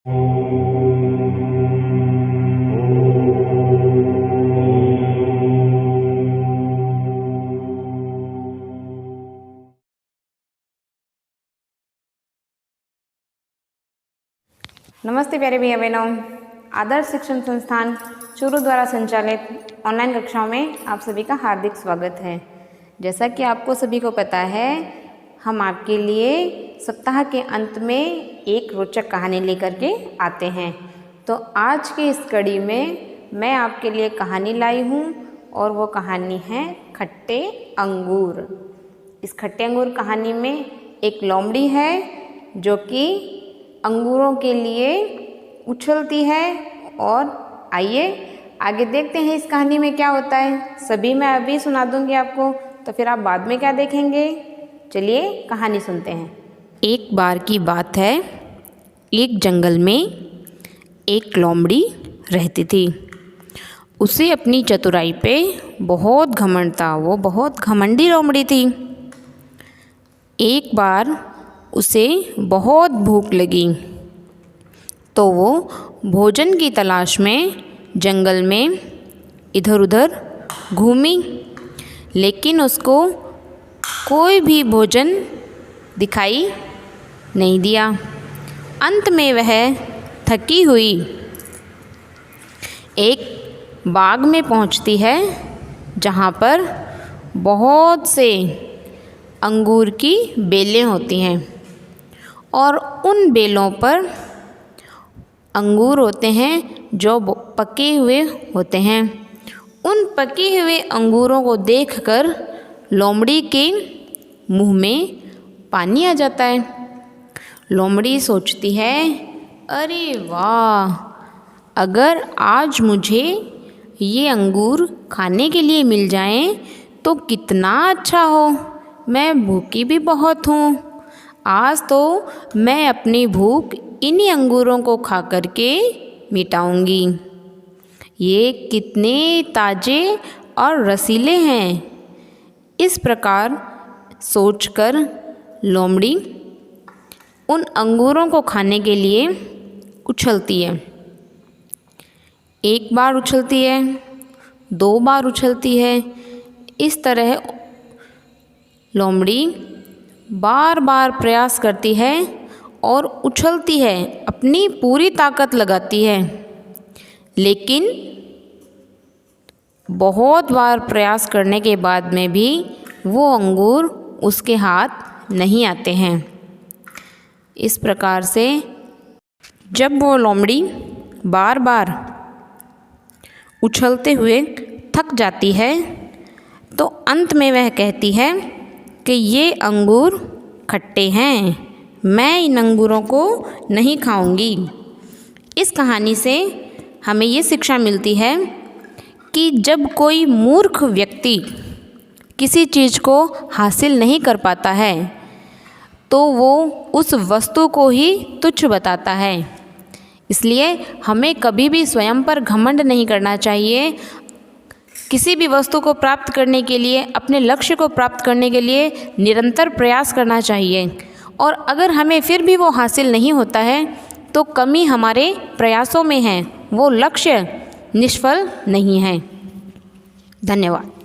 नमस्ते प्यारे भैया बहनों, आदर्श शिक्षण संस्थान चूरू द्वारा संचालित ऑनलाइन कक्षाओं में आप सभी का हार्दिक स्वागत है। जैसा कि आपको सभी को पता है, हम आपके लिए सप्ताह के अंत में एक रोचक कहानी लेकर के आते हैं। तो आज की इस कड़ी में मैं आपके लिए कहानी लाई हूँ और वो कहानी है खट्टे अंगूर। इस खट्टे अंगूर कहानी में एक लोमड़ी है जो कि अंगूरों के लिए उछलती है। और आइए आगे देखते हैं इस कहानी में क्या होता है। सभी मैं अभी सुना दूंगी आपको, तो फिर आप बाद में क्या देखेंगे। चलिए कहानी सुनते हैं। एक बार की बात है, एक जंगल में एक लोमड़ी रहती थी। उसे अपनी चतुराई पे बहुत घमंड था। वो बहुत घमंडी लोमड़ी थी। एक बार उसे बहुत भूख लगी तो वो भोजन की तलाश में जंगल में इधर उधर घूमी, लेकिन उसको कोई भी भोजन दिखाई नहीं दिया। अंत में वह थकी हुई एक बाग में पहुंचती है जहां पर बहुत से अंगूर की बेलें होती हैं और उन बेलों पर अंगूर होते हैं जो पके हुए होते हैं। उन पके हुए अंगूरों को देखकर लोमड़ी के मुंह में पानी आ जाता है। लोमड़ी सोचती है, अरे वाह, अगर आज मुझे ये अंगूर खाने के लिए मिल जाएं तो कितना अच्छा हो। मैं भूखी भी बहुत हूँ। आज तो मैं अपनी भूख इन्हीं अंगूरों को खा कर के मिटाऊंगी। ये कितने ताज़े और रसीले हैं। इस प्रकार सोचकर लोमड़ी उन अंगूरों को खाने के लिए उछलती है। एक बार उछलती है, 2 बार उछलती है। इस तरह लोमड़ी बार बार प्रयास करती है और उछलती है, अपनी पूरी ताकत लगाती है, लेकिन बहुत बार प्रयास करने के बाद में भी वो अंगूर उसके हाथ नहीं आते हैं। इस प्रकार से जब वो लोमड़ी बार बार उछलते हुए थक जाती है तो अंत में वह कहती है कि ये अंगूर खट्टे हैं, मैं इन अंगूरों को नहीं खाऊंगी। इस कहानी से हमें ये शिक्षा मिलती है कि जब कोई मूर्ख व्यक्ति किसी चीज़ को हासिल नहीं कर पाता है तो वो उस वस्तु को ही तुच्छ बताता है। इसलिए हमें कभी भी स्वयं पर घमंड नहीं करना चाहिए। किसी भी वस्तु को प्राप्त करने के लिए, अपने लक्ष्य को प्राप्त करने के लिए निरंतर प्रयास करना चाहिए। और अगर हमें फिर भी वो हासिल नहीं होता है तो कमी हमारे प्रयासों में है, वो लक्ष्य निष्फल नहीं है। धन्यवाद।